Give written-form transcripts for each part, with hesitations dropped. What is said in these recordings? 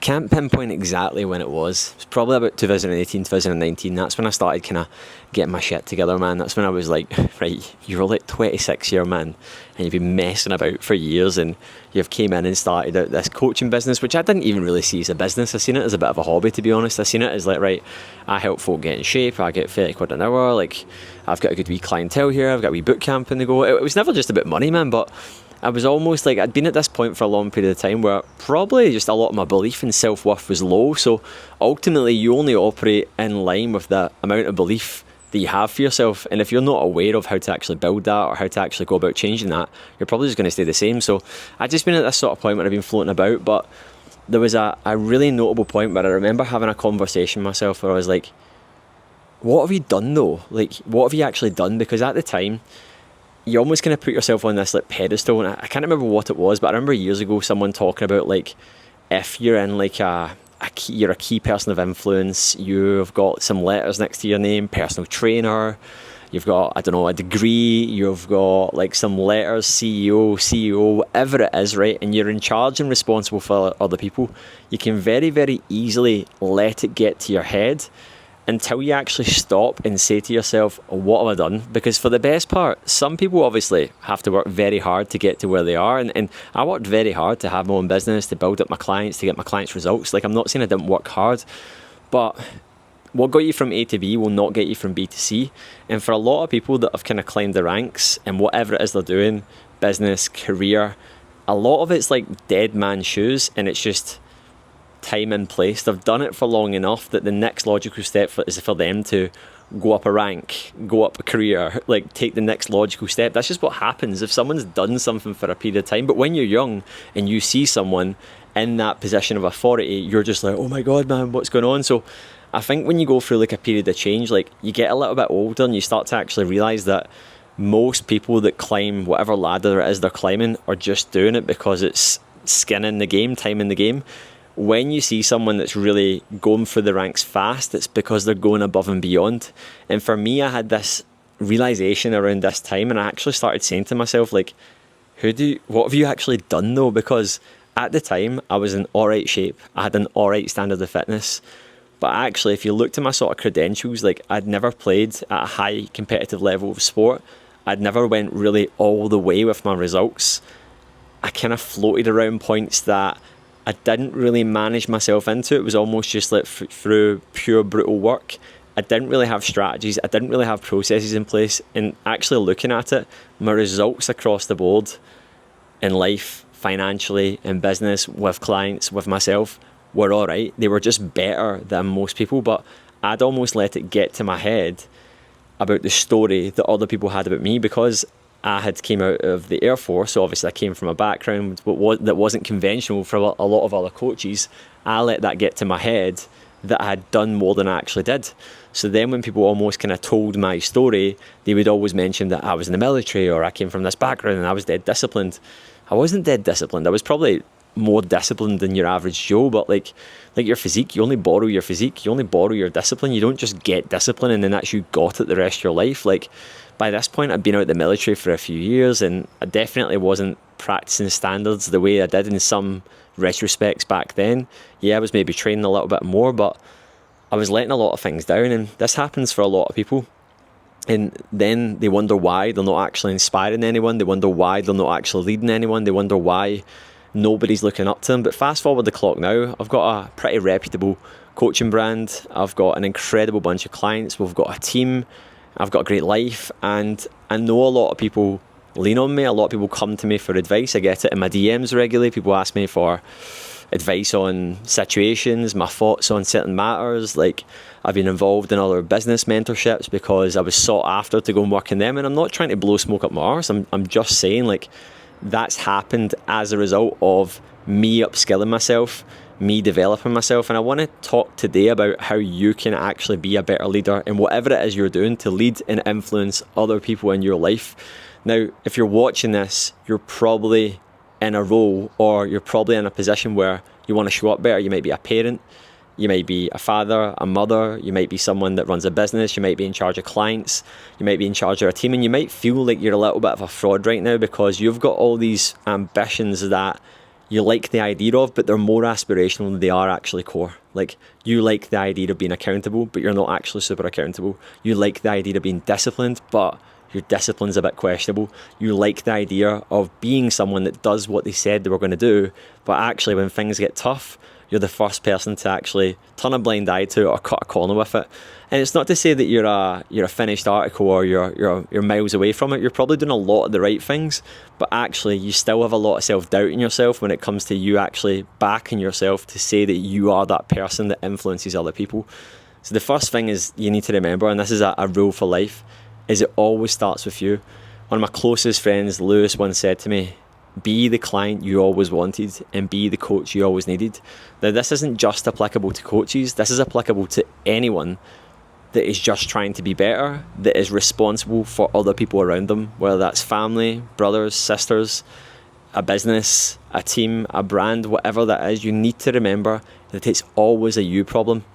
can't pinpoint exactly when it was. It's probably about 2018, 2019. That's when I started kind of getting my shit together, man. That's when I was like, right, you're like 26 year man, and you've been messing about for years, and you've came in and started out this coaching business, which I didn't even really see as a business. I seen it as a bit of a hobby, to be honest. I seen it as like, right, I help folk get in shape. I get 30 quid an hour. Like, I've got a good wee clientele here. I've got a wee boot camp in the go. It was never just about money, man, but I was almost like, I'd been at this point for a long period of time where probably just a lot of my belief in self-worth was low. So ultimately you only operate in line with the amount of belief that you have for yourself. And if you're not aware of how to actually build that or how to actually go about changing that, you're probably just going to stay the same. So I've just been at this sort of point where I've been floating about, but there was a really notable point where I remember having a conversation with myself where I was like, what have you done though? Like, what have you actually done? Because at the time, you almost kind of put yourself on this like pedestal, and I can't remember what it was, but I remember years ago someone talking about like, if you're in like you're a key person of influence, you've got some letters next to your name, personal trainer, you've got, I don't know, a degree, you've got like some letters, CEO, whatever it is, right? And you're in charge and responsible for other people. You can very, very easily let it get to your head until you actually stop and say to yourself, what have I done? Because for the best part, some people obviously have to work very hard to get to where they are. And I worked very hard to have my own business, to build up my clients, to get my clients results. Like, I'm not saying I didn't work hard, but what got you from A to B will not get you from B to C. And for a lot of people that have kind of climbed the ranks and whatever it is they're doing, business, career, a lot of it's like dead man shoes, and it's just time and place. They've done it for long enough that the next logical step is for them to go up a rank, go up a career, like take the next logical step. That's just what happens if someone's done something for a period of time. But when you're young and you see someone in that position of authority, you're just like, oh my God, man, what's going on? So I think when you go through like a period of change, like you get a little bit older and you start to actually realize that most people that climb whatever ladder it is they're climbing are just doing it because it's skin in the game, time in the game. When you see someone that's really going through the ranks fast, it's because they're going above and beyond. And for me, I had this realization around this time, and I actually started saying to myself, like, what have you actually done though? Because at the time, I was in alright shape. I had an alright standard of fitness. But actually, if you looked at my sort of credentials, like I'd never played at a high competitive level of sport. I'd never went really all the way with my results. I kind of floated around points that I didn't really manage myself into. It was almost just like through pure brutal work. I didn't really have strategies. I didn't really have processes in place. And actually looking at it, my results across the board in life, financially, in business, with clients, with myself, were all right. They were just better than most people, but I'd almost let it get to my head about the story that other people had about me, because I had came out of the Air Force, so obviously I came from a background that wasn't conventional for a lot of other coaches. I let that get to my head that I had done more than I actually did. So then when people almost kind of told my story, they would always mention that I was in the military or I came from this background and I was dead disciplined. I wasn't dead disciplined. I was probably more disciplined than your average Joe, but like your physique, you only borrow your physique, you only borrow your discipline. You don't just get discipline and then that's you got it the rest of your life. Like, by this point, I'd been out of the military for a few years and I definitely wasn't practicing standards the way I did in some retrospects back then. Yeah, I was maybe training a little bit more, but I was letting a lot of things down, and this happens for a lot of people. And then they wonder why they're not actually inspiring anyone. They wonder why they're not actually leading anyone. They wonder why nobody's looking up to them. But fast forward the clock now, I've got a pretty reputable coaching brand. I've got an incredible bunch of clients. We've got a team. I've got a great life, and I know a lot of people lean on me. A lot of people come to me for advice. I get it in my DMs regularly. People ask me for advice on situations, my thoughts on certain matters. Like, I've been involved in other business mentorships because I was sought after to go and work in them. And I'm not trying to blow smoke up my arse. I'm just saying, like, that's happened as a result of me upskilling myself, me developing myself. And I want to talk today about how you can actually be a better leader in whatever it is you're doing to lead and influence other people in your life. Now, if you're watching this, you're probably in a role, or you're probably in a position where you want to show up better. You might be a parent, you might be a father, a mother, you might be someone that runs a business, you might be in charge of clients, you might be in charge of a team, and you might feel like you're a little bit of a fraud right now because you've got all these ambitions that you like the idea of, but they're more aspirational than they are actually core. Like, you like the idea of being accountable, but you're not actually super accountable. You like the idea of being disciplined, but your discipline's a bit questionable. You like the idea of being someone that does what they said they were going to do, but actually when things get tough, you're the first person to actually turn a blind eye to it or cut a corner with it. And it's not to say that you're a finished article or you're miles away from it. You're probably doing a lot of the right things, but actually you still have a lot of self-doubt in yourself when it comes to you actually backing yourself to say that you are that person that influences other people. So the first thing is you need to remember, and this is a rule for life, is it always starts with you. One of my closest friends, Lewis, once said to me, be the client you always wanted and be the coach you always needed. Now, this isn't just applicable to coaches. This is applicable to anyone that is just trying to be better, that is responsible for other people around them, whether that's family, brothers, sisters, a business, a team, a brand, whatever that is. You need to remember that it's always a you problem.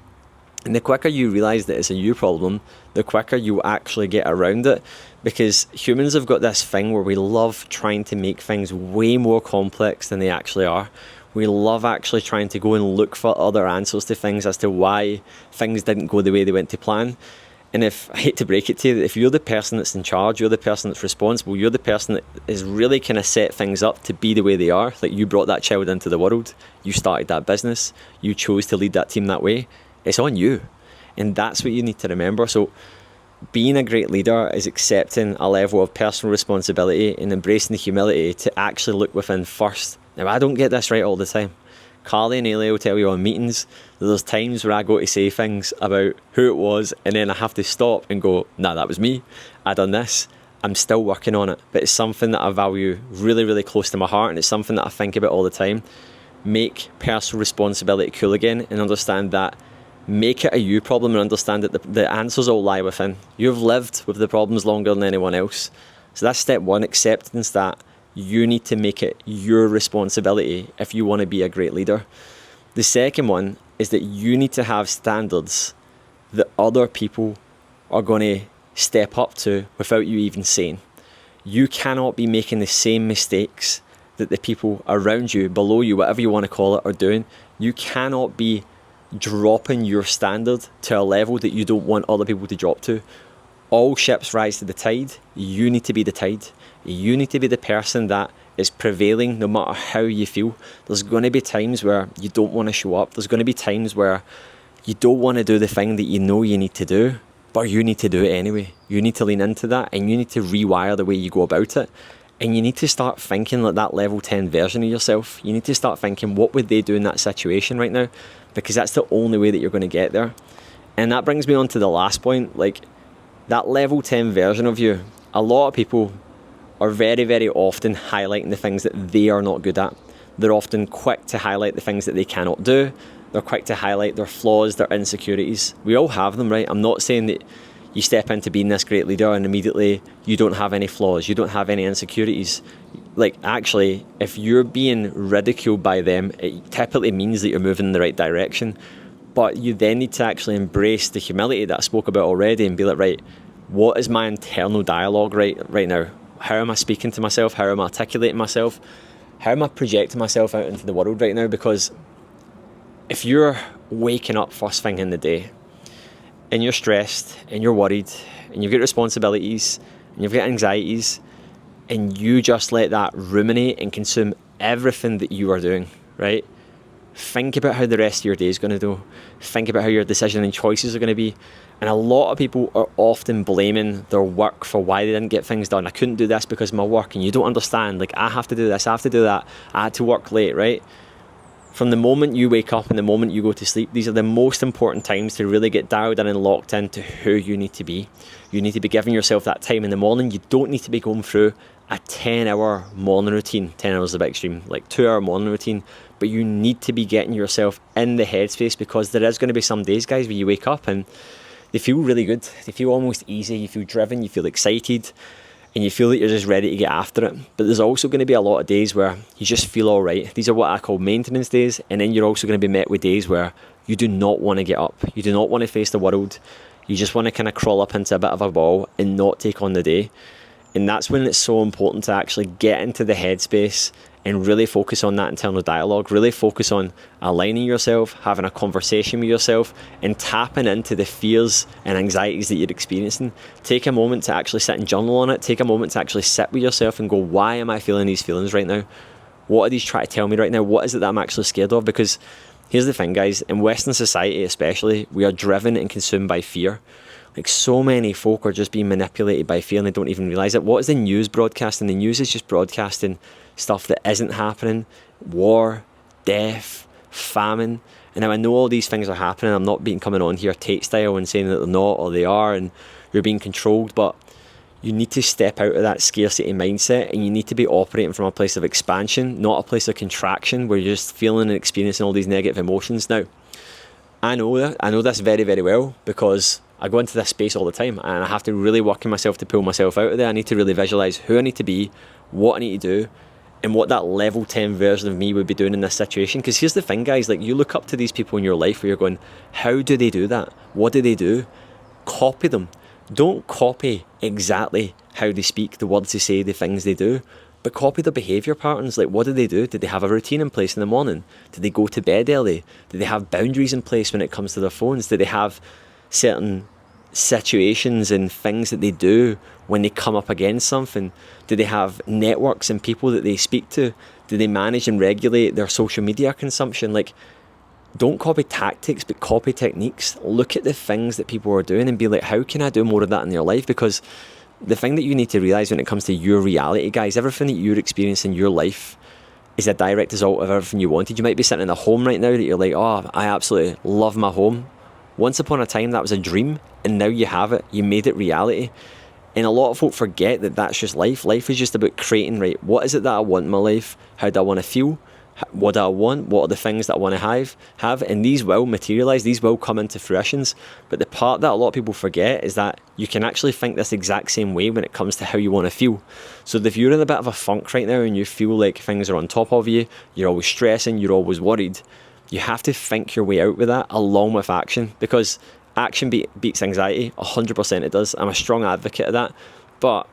And the quicker you realise that it's a you problem, the quicker you actually get around it. Because humans have got this thing where we love trying to make things way more complex than they actually are. We love actually trying to go and look for other answers to things as to why things didn't go the way they went to plan. And if, I hate to break it to you, if you're the person that's in charge, you're the person that's responsible, you're the person that is really kind of set things up to be the way they are. Like, you brought that child into the world, you started that business, you chose to lead that team that way. It's on you. And that's what you need to remember. So being a great leader is accepting a level of personal responsibility and embracing the humility to actually look within first. Now, I don't get this right all the time. Carly and Ailey will tell you on meetings that there's times where I go to say things about who it was and then I have to stop and go, nah, that was me. I done this. I'm still working on it. But it's something that I value really, really close to my heart, and it's something that I think about all the time. Make personal responsibility cool again and understand that. Make it a you problem and understand that the answers all lie within. You've lived with the problems longer than anyone else. So that's step one, acceptance that you need to make it your responsibility if you want to be a great leader. The second one is that you need to have standards that other people are going to step up to without you even saying. You cannot be making the same mistakes that the people around you, below you, whatever you want to call it, are doing. You cannot be dropping your standard to a level that you don't want other people to drop to. All ships rise to the tide. You need to be the tide. You need to be the person that is prevailing no matter how you feel. There's going to be times where you don't want to show up. There's going to be times where you don't want to do the thing that you know you need to do, but you need to do it anyway. You need to lean into that, and you need to rewire the way you go about it. And you need to start thinking like that level 10 version of yourself. You need to start thinking, what would they do in that situation right now? Because that's the only way that you're going to get there. And that brings me on to the last point. Like, that level 10 version of you, a lot of people are very, very often highlighting the things that they are not good at. They're often quick to highlight the things that they cannot do. They're quick to highlight their flaws, their insecurities. We all have them, right? I'm not saying that you step into being this great leader and immediately you don't have any flaws, you don't have any insecurities. Like, actually, if you're being ridiculed by them, it typically means that you're moving in the right direction. But you then need to actually embrace the humility that I spoke about already and be like, right, what is my internal dialogue right now? How am I speaking to myself? How am I articulating myself? How am I projecting myself out into the world right now? Because if you're waking up first thing in the day and you're stressed and you're worried and you've got responsibilities and you've got anxieties and you just let that ruminate and consume everything that you are doing, right? Think about how the rest of your day is going to go. Think about how your decision and choices are going to be. And a lot of people are often blaming their work for why they didn't get things done. I couldn't do this because of my work, and you don't understand. Like, I have to do this, I have to do that. I had to work late, right? From the moment you wake up and the moment you go to sleep, these are the most important times to really get dialed in and locked into who you need to be. You need to be giving yourself that time in the morning. You don't need to be going through a 10-hour morning routine. 10 hours is a bit extreme, like 2-hour morning routine. But you need to be getting yourself in the headspace, because there is going to be some days, guys, where you wake up and they feel really good. They feel almost easy. You feel driven, you feel excited, and you feel that you're just ready to get after it. But there's also going to be a lot of days where you just feel all right. These are what I call maintenance days. And then you're also going to be met with days where you do not want to get up. You do not want to face the world. You just want to kind of crawl up into a bit of a ball and not take on the day. And that's when it's so important to actually get into the headspace and really focus on that internal dialogue, really focus on aligning yourself, having a conversation with yourself, and tapping into the fears and anxieties that you're experiencing. Take a moment to actually sit and journal on it. Take a moment to actually sit with yourself and go, why am I feeling these feelings right now? What are these trying to tell me right now? What is it that I'm actually scared of? Because here's the thing, guys, in Western society especially, we are driven and consumed by fear. Like, so many folk are just being manipulated by fear and they don't even realise it. What is the news broadcasting? The news is just broadcasting stuff that isn't happening. War, death, famine. And now I know all these things are happening. I'm not coming on here Tate style and saying that they're not or they are and you're being controlled, but you need to step out of that scarcity mindset and you need to be operating from a place of expansion, not a place of contraction where you're just feeling and experiencing all these negative emotions. Now, I know this very, very well because I go into this space all the time and I have to really work on myself to pull myself out of there. I need to really visualise who I need to be, what I need to do, and what that level 10 version of me would be doing in this situation. Because here's the thing, guys, like, you look up to these people in your life where you're going, how do they do that? What do they do? Copy them. Don't copy exactly how they speak, the words they say, the things they do, but copy their behaviour patterns. Like, what do they do? Did they have a routine in place in the morning? Did they go to bed early? Did they have boundaries in place when it comes to their phones? Did they have certain situations and things that they do when they come up against something? Do they have networks and people that they speak to? Do they manage and regulate their social media consumption? Like, don't copy tactics, but copy techniques. Look at the things that people are doing and be like, how can I do more of that in your life? Because the thing that you need to realise when it comes to your reality, guys, everything that you're experiencing in your life is a direct result of everything you wanted. You might be sitting in a home right now that you're like, oh, I absolutely love my home. Once upon a time, that was a dream, and now you have it. You made it reality. And a lot of folk forget that that's just life. Life is just about creating, right, what is it that I want in my life? How do I want to feel? What do I want? What are the things that I want to have? And these will materialise. These will come into fruitions. But the part that a lot of people forget is that you can actually think this exact same way when it comes to how you want to feel. So if you're in a bit of a funk right now and you feel like things are on top of you, you're always stressing, you're always worried, you have to think your way out with that along with action, because action beats anxiety. 100% it does. I'm a strong advocate of that. But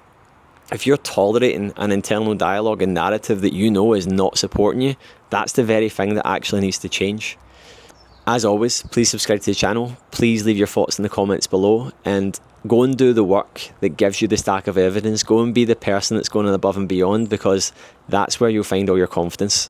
if you're tolerating an internal dialogue and narrative that you know is not supporting you, that's the very thing that actually needs to change. As always, please subscribe to the channel. Please leave your thoughts in the comments below and go and do the work that gives you the stack of evidence. Go and be the person that's going above and beyond, because that's where you'll find all your confidence.